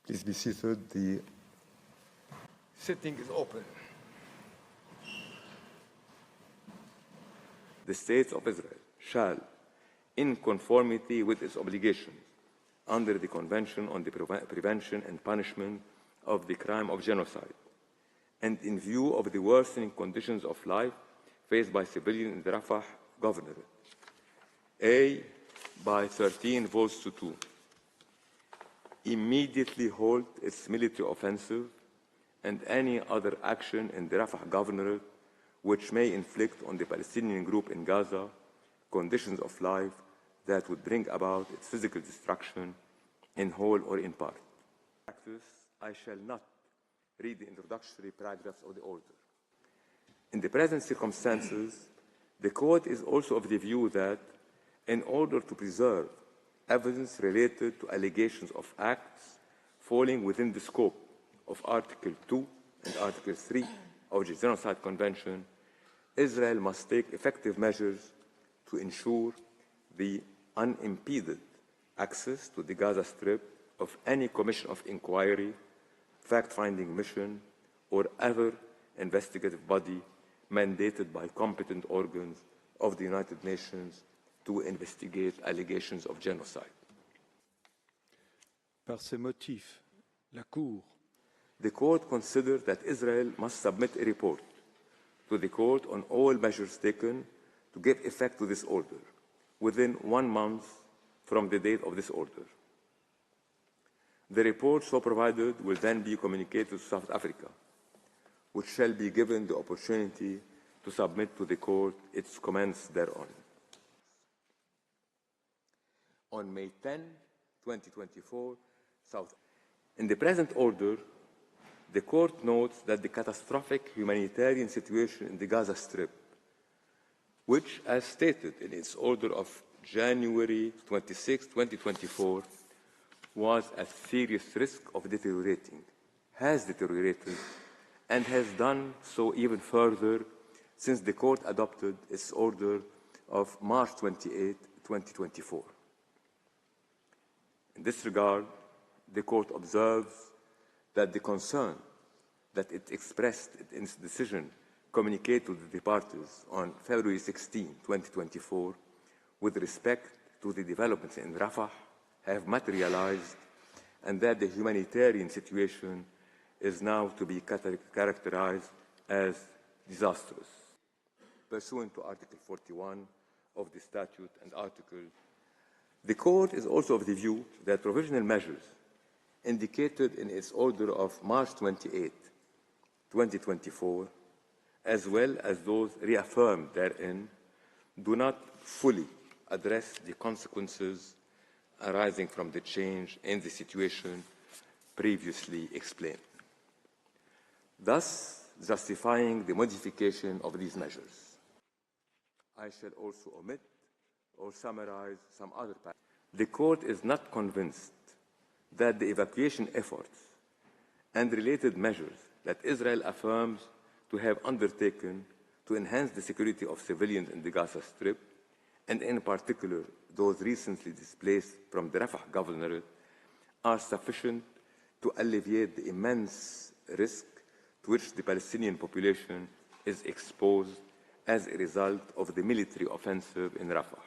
Please be seated. The sitting is open. The State of Israel shall, in conformity with its obligations under the Convention on the Prevention and Punishment of the Crime of Genocide, and in view of the worsening conditions of life faced by civilians in the Rafah Governorate, A, by 13 votes to 2, immediately halt its military offensive and any other action in the Rafah Governorate which may inflict on the Palestinian group in Gaza conditions of life that would bring about its physical destruction in whole or in part. I shall not read the introductory paragraphs of the order. In the present circumstances, the Court is also of the view that in order to preserve evidence related to allegations of acts falling within the scope of Article 2 and Article 3 of the Genocide Convention, Israel must take effective measures to ensure the unimpeded access to the Gaza Strip of any commission of inquiry, fact-finding mission, or other investigative body mandated by competent organs of the United Nations to investigate allegations of genocide. Par ces motifs, la Cour. The Court considers that Israel must submit a report to the Court on all measures taken to give effect to this order within 1 month from the date of this order. The report so provided will then be communicated to South Africa, which shall be given the opportunity to submit to the Court its comments thereon. On May 10, 2024, in the present order, the Court notes that the catastrophic humanitarian situation in the Gaza Strip, which, as stated in its order of January 26, 2024, was at serious risk of deteriorating, has deteriorated, and has done so even further since the Court adopted its order of March 28, 2024. In this regard, the Court observes that the concern that it expressed in its decision communicated to the parties on February 16, 2024, with respect to the developments in Rafah have materialized, and that the humanitarian situation is now to be characterized as disastrous, pursuant to Article 41 of the statute and Article. The Court is also of the view that provisional measures indicated in its order of March 28, 2024, as well as those reaffirmed therein, do not fully address the consequences arising from the change in the situation previously explained, thus justifying the modification of these measures. I shall also omit or summarize some other passages. The Court is not convinced that the evacuation efforts and related measures that Israel affirms to have undertaken to enhance the security of civilians in the Gaza Strip, and in particular those recently displaced from the Rafah Governorate, are sufficient to alleviate the immense risk to which the Palestinian population is exposed as a result of the military offensive in Rafah.